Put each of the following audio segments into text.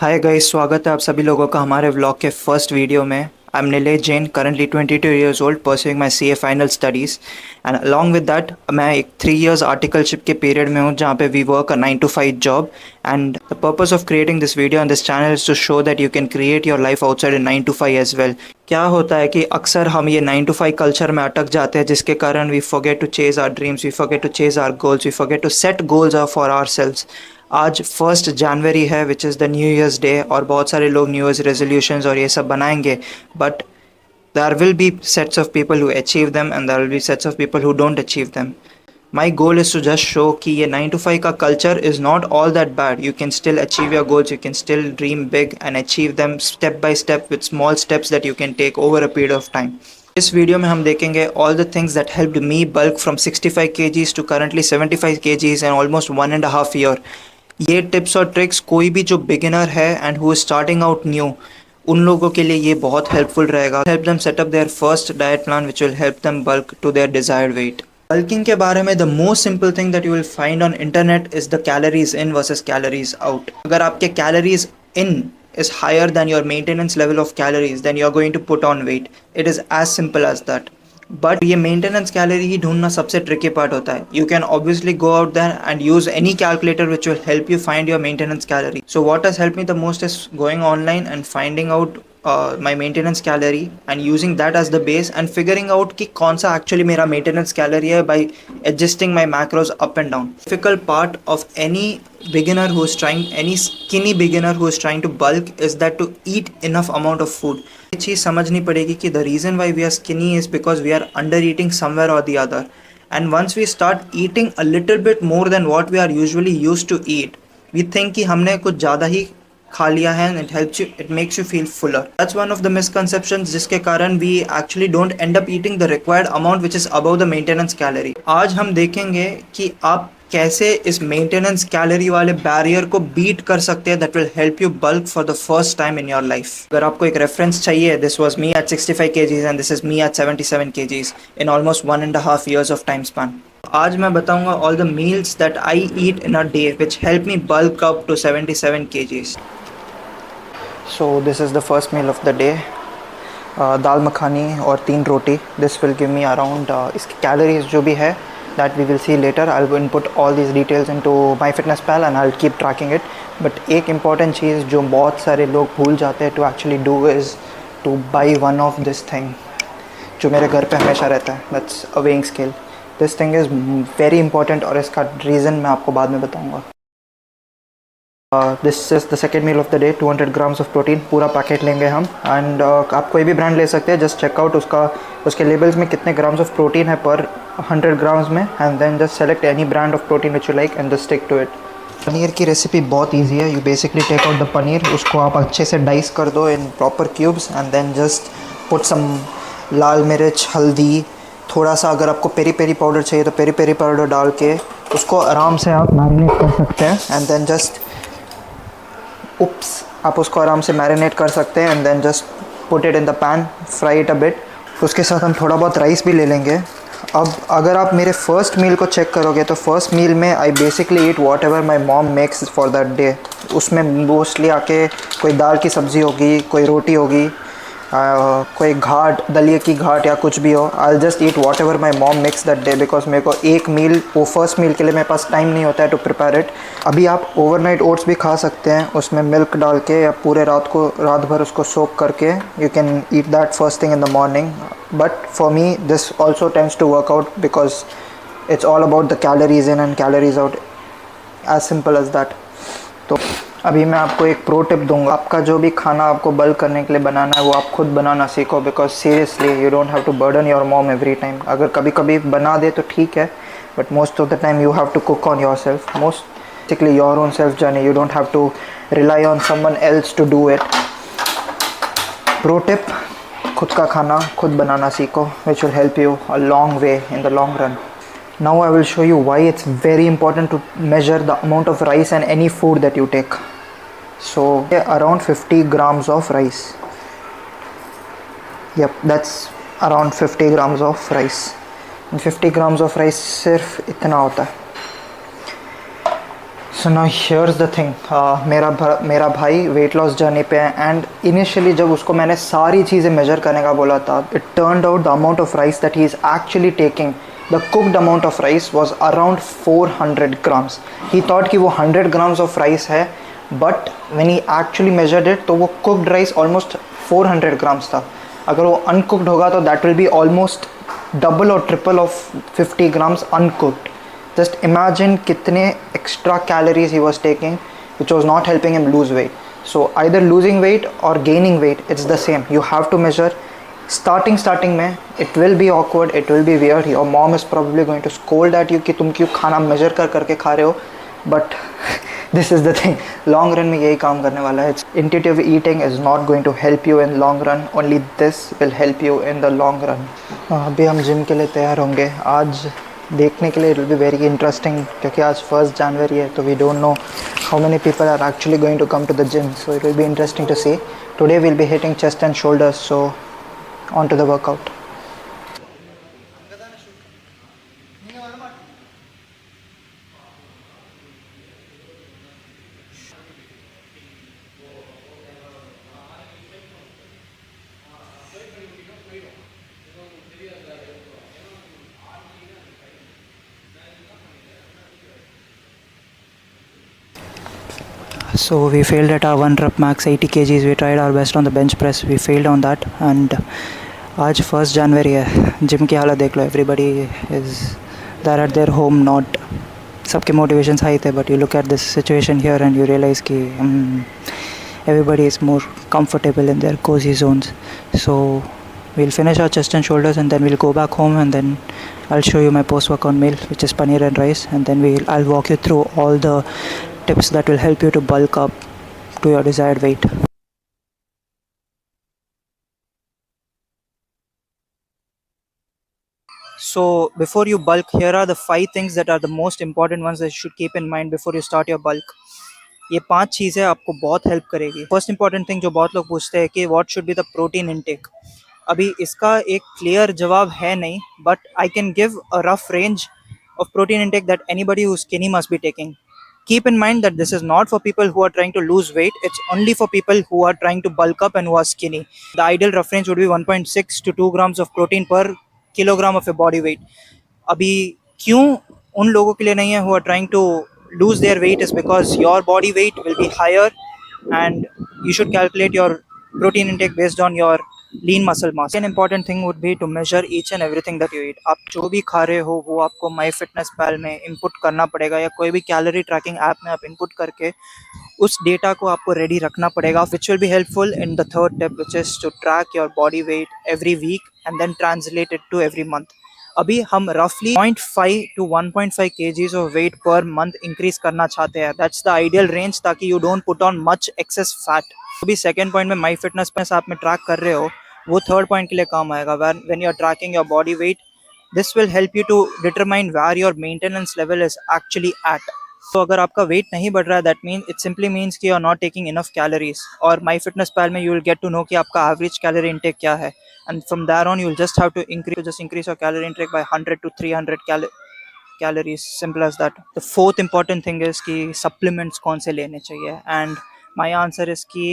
Hi guys, स्वागत है आप सभी लोगों का हमारे व्लॉग के फर्स्ट वीडियो में। I am Nilesh Jain, currently 22 years old, pursuing my CA final studies and along with that मैं एक 3 इयर्स आर्टिकलशिप के पीरियड में हूँ जहाँ पे we work a 9 to 5 job. And the purpose of creating this video on this channel is to show that you can create your life outside in 9 to 5 as well. क्या होता है कि अक्सर हम ये 9 to 5 कल्चर में अटक जाते हैं, जिसके कारण we forget to chase our dreams, we forget to chase our goals, we forget to set goals for ourselves. आज 1 जनवरी है which is the new year's day, और बहुत सारे लोग न्यू ईयर्स रेजोल्यूशंस और ये सब बनाएंगे, but there will be sets of people who achieve them and there will be sets of people who don't achieve them. My goal is to just show कि ये 9 to 5 का culture is not all that bad. You can still achieve your goals, you can still dream big and achieve them step by step with small steps that you can take over a period of time. इस video में हम देखेंगे all the things that helped me bulk from 65 kgs to currently 75 kgs in almost 1.5 year. ये tips और tricks कोई भी जो beginner है and who is starting out new, उन लोगों के लिए ये बहुत हेल्पफुल रहेगा। Help them set up their first diet plan which will help them bulk to their desired weight. Bulking के बारे में the most simple thing that you will find on internet is the calories in versus calories out. अगर आपके calories in is higher than your maintenance level of calories, then you're going to put on weight. It is as simple as that. But ये maintenance calorie ही ढूंढना सबसे tricky part होता है। You can obviously go out there and use any calculator which will help you find your maintenance calorie. So what has help me the most is going online and finding out my maintenance calorie and using that as the base and figuring out कि कौन सा actually मेरा maintenance calorie है by adjusting my macros up and down. Difficult part of any beginner who is trying, any skinny beginner who is trying to bulk is that to eat enough amount of food. ये चीज़ समझनी पड़ेगी कि the reason why we are skinny is because we are under eating somewhere or the other, and once we start eating a little bit more than what we are usually used to eat, we think कि हमने कुछ ज़्यादा ही खा लिया है and it helps you, it makes you feel fuller. That's one of the misconceptions जिसके कारण we actually don't end up eating the required amount which is above the maintenance calorie. आज हम देखेंगे कि आप कैसे इस मेंटेनेंस कैलोरी वाले बैरियर को बीट कर सकते हैं that will help you bulk for the first time in your life. अगर आपको एक रेफरेंस चाहिए, this was me at 65 kgs and this is me at 77 kgs in almost 1.5 years of time span. आज मैं बताऊंगा all the meals that I eat in a day which help me bulk up to 77 kgs. So this is the first meal of the day. दाल मखानी और 3 रोटी. This will give me around इसकी calories जो भी है that we will see later. I'll input all these details into MyFitnessPal and I'll keep tracking it. But एक important चीज़ जो बहुत सारे लोग भूल जाते हैं to actually do is to buy one of this thing जो मेरे घर पे हमेशा रहता है. That's a weighing scale. This thing is very important और इसका reason मैं आपको बाद में बताऊँगा. This is the second meal of the day. 200 grams of protein पूरा पैकेट लेंगे हम. एंड आप कोई भी ब्रांड ले सकते हैं. जस्ट चेकआउट उसके लेबल्स में कितने ग्राम्स ऑफ प्रोटीन है पर 100 ग्राम्स में, and then just select any brand of protein which you like and just stick to it. Paneer की रेसिपी बहुत ईजी है. You basically take out the paneer, उसको आप अच्छे से डाइस कर दो in proper cubes and then just put some लाल मिर्च, हल्दी, थोड़ा सा अगर आपको पेरी पेरी पाउडर चाहिए तो पेरी पेरी पाउडर डाल के उसको आराम से आप मैरिनेट कर सकते हैं. एंड देन जस्ट आप उसको आराम से मैरिनेट कर सकते हैं and then just put it in the pan, fry it a bit. उसके साथ हम थोड़ा बहुत राइस भी ले लेंगे. अब अगर आप मेरे फर्स्ट मील को चेक करोगे तो फर्स्ट मील में I basically eat what ever my mom makes for that day. उसमें मोस्टली आके कोई दाल की सब्ज़ी होगी, कोई रोटी होगी, कोई घाट, दलिए की घाट या कुछ भी हो. I just eat what ever my mom makes that day because मेरे को एक मील, वो फर्स्ट मील के लिए मेरे पास टाइम नहीं होता है टू प्रिपेयर इट. अभी आप ओवरनाइट ओट्स भी खा सकते हैं, उसमें मिल्क डाल के या पूरे रात भर उसको सोक करके you can eat that first thing in the morning. But for me this also tends to work out because it's all about the calories in and calories out, as simple as that. तो अभी मैं आपको एक pro tip दूंगा. आपका जो भी खाना आपको बल्क करने के लिए बनाना है वो आप खुद बनाना सीखो, because seriously you don't have to burden your mom every time. अगर कभी कभी बना दे तो ठीक है, but most of the time you have to cook on your self, basically your own self journey. You don't have to rely on someone else to do it. Pro tip, खुद का खाना खुद बनाना सीखो, which will help you a long way in the long run. Now I will show you why it's very important to measure the amount of rice and any food that you take. So around 50 grams of rice. Yep, that's around 50 grams of rice. And 50 grams of rice सिर्फ इतना होता है. So now here's the thing, मेरा भाई weight loss journey पे है and initially जब उसको मैंने सारी चीज़ें मेजर करने का बोला था, it turned out the amount of rice that he is actually taking, the cooked amount of rice was around 400 grams. He thought कि वो 100 ग्राम्स ऑफ राइस है, but when he actually measured it तो वो cooked rice almost 400 grams था. अगर वो uncooked होगा तो that will be almost double और triple of 50 grams uncooked. Just imagine कितने extra calories he was taking, which was not helping him lose weight. So either losing weight or gaining weight, it's the same. You have to measure. Starting में it will be awkward, it will be weird. Your mom is probably going to scold at you कि तुम क्यों खाना measure करके खा रहे हो. But this is the thing. Long run में यही काम करने वाला है. Intuitive eating is not going to help you in long run. Only this will help you in the long run. अभी हम जिम के लिए तैयार होंगे. आज देखने के लिए it will be very interesting, क्योंकि आज 1 जनवरी है, तो we don't know how many people are actually going to come to the gym. So it will be interesting to see. Today will be hitting chest and shoulders, so on to the workout. So we failed at our 1 rep max 80 kgs. We tried our best on the bench press. We failed on that. And आज 1 जनवरी है. Gym की हालत देख लो. Everybody is there at their home. Not सबके motivations high थे, but you look at this situation here and you realise कि everybody is more comfortable in their cozy zones. So we'll finish our chest and shoulders and then we'll go back home, and then I'll show you my post workout meal, which is paneer and rice, and then I'll walk you through all the tips that will help you to bulk up to your desired weight. So before you bulk, here are the 5 things that are the most important ones that you should keep in mind before you start your bulk. ये 5 चीज़ें आपको बहुत help करेगी. First important thing जो बहुत लोग पूछते हैं कि what should be the protein intake. अभी इसका एक क्लियर जवाब है नहीं, but I can give a rough range of protein intake that anybody who's skinny must be taking. Keep in mind that this is not for people who are trying to lose weight. It's only for people who are trying to bulk up and who are skinny. The ideal reference would be 1.6 to 2 grams of protein per kilogram of your body weight. अभी क्यों उन लोगों के लिए नहीं है who are trying to lose their weight is because your body weight will be higher and you should calculate your protein intake based on your lean muscle mass. An important thing would be to measure each and everything that you eat. आप जो भी खा रहे हो वो आपको MyFitnessPal में input करना पड़ेगा, या कोई भी कैलोरी ट्रैकिंग ऐप में आप इनपुट करके उस डेटा को आपको रेडी रखना पड़ेगा, which will be helpful in the third step, which is to track your body weight every week and then translate it to every month. अभी हम रफली 0.5 to 1.5 kgs of weight per month increase करना चाहते हैं. That's the ideal range, ताकि you don't put on much excess fat. अभी second point में MyFitnessPal आप में ट्रैक कर रहे हो, वो थर्ड पॉइंट के लिए काम आएगा. when you are tracking your body weight, this will help you to determine where your maintenance level is actually at. तो अगर आपका वेट नहीं बढ़ रहा है, that mean it simply means कि you are not taking enough calories. और MyFitnessPal में you will get to know कि आपका एवरेज कैलोरी इंटेक क्या है, and from there on you will just have to increase your calorie intake by 100 to 300 calories. Simple as that. The fourth important thing is कि supplements कौन से लेने चाहिए, and my answer is कि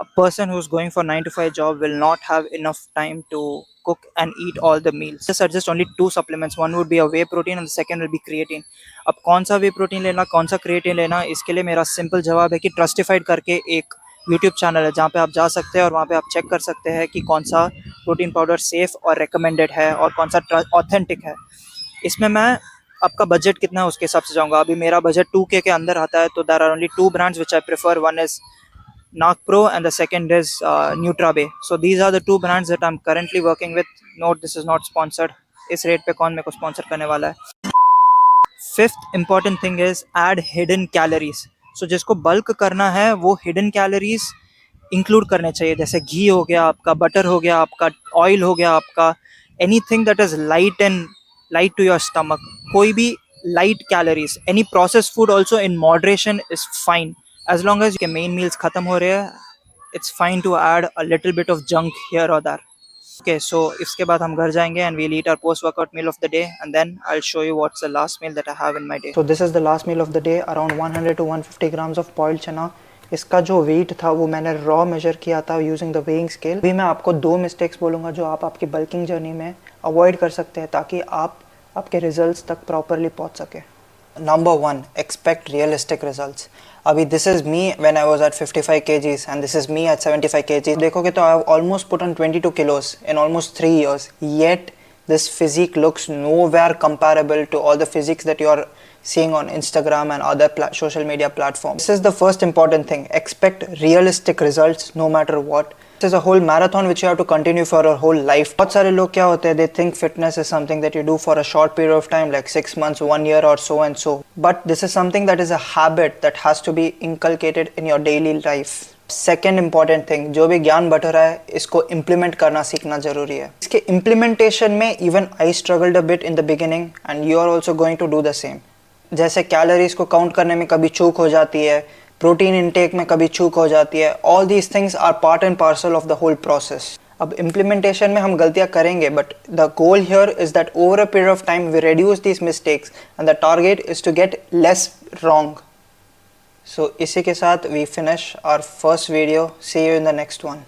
a person who's going for 9 to 5 job will not have enough time to cook and eat all the meals. Just suggest only 2 supplements. One would be a whey protein and the second will be creatine. अब कौन सा whey protein लेना, कौन सा creatine लेना, इसके लिए मेरा सिंपल जवाब है कि Trustified करके एक यूट्यूब चैनल है जहाँ पे आप जा सकते हैं और वहाँ पे आप चेक कर सकते हैं कि कौन सा प्रोटीन पाउडर सेफ और रिकमेंडेड है और कौन सा ऑथेंटिक है. इसमें मैं आपका बजट कितना है उसके हिसाब से जाऊँगा. अभी मेरा बजट 2K के अंदर आता है, तो there are only 2 brands which I prefer. One is NarcPro and the second is NutraBay. So these are the 2 brands that I'm currently working with. Note, this is not sponsored. इस rate पे कौन मेरे को sponsor करने वाला है. Fifth important thing is add hidden calories. So जिसको bulk करना है वो हिडन कैलोरीज इंक्लूड करने चाहिए, जैसे घी हो गया आपका, बटर हो गया आपका, ऑयल हो गया आपका, anything that is light to your stomach. कोई भी light calories, any process food also in moderation is fine. as long as your main meals खत्म हो रहे हैं, it's fine to add a little bit of junk here or there. Okay, so इसके बाद हम घर जाएंगे and we'll eat our post workout meal of the day, and then I'll show you what's the last meal that I have in my day. So this is the last meal of the day, around 100 to 150 grams of boiled chana. इसका जो wait था वो मैंने raw major किया था using the weighing scale. अभी मैं आपको 2 मिस्टेक्स बोलूँगा जो आप आपकी बल्किंग जर्नी में अवॉइड कर सकते हैं ताकि आप आपके रिजल्ट्स तक प्रॉपरली पहुँच सके। Number 1, expect realistic results. अभी this is me when I was at 55 kgs and this is me at 75 kgs. देखोगे तो I have almost put on 22 kilos in almost 3 years. Yet this physique looks nowhere comparable to all the physiques that you are seeing on Instagram and other social media platforms. This is the first important thing. Expect realistic results no matter what. This is a whole marathon which you have to continue for your whole life. बहुत सारे लोग क्या होते हैं, they think fitness is something that you do for a short period of time, like 6 months, 1 year or so and so. But this is something that is a habit that has to be inculcated in your daily life. Second important thing, जो भी ज्ञान but रहा है इसको implement करना सीखना जरूरी है। इसके इम्प्लीमेंटेशन में even I struggled a bit in the beginning and you are also going to do the same. जैसे कैलोरीज को काउंट करने में कभी चूक हो जाती है, प्रोटीन इनटेक में कभी चूक हो जाती है, all these things are part and parcel of the whole process. अब इम्प्लीमेंटेशन में हम गलतियां करेंगे, but the goal here is that over a period of time we reduce these mistakes and the target is to get less wrong. So इसी के साथ we finish our first video. See you in the next one.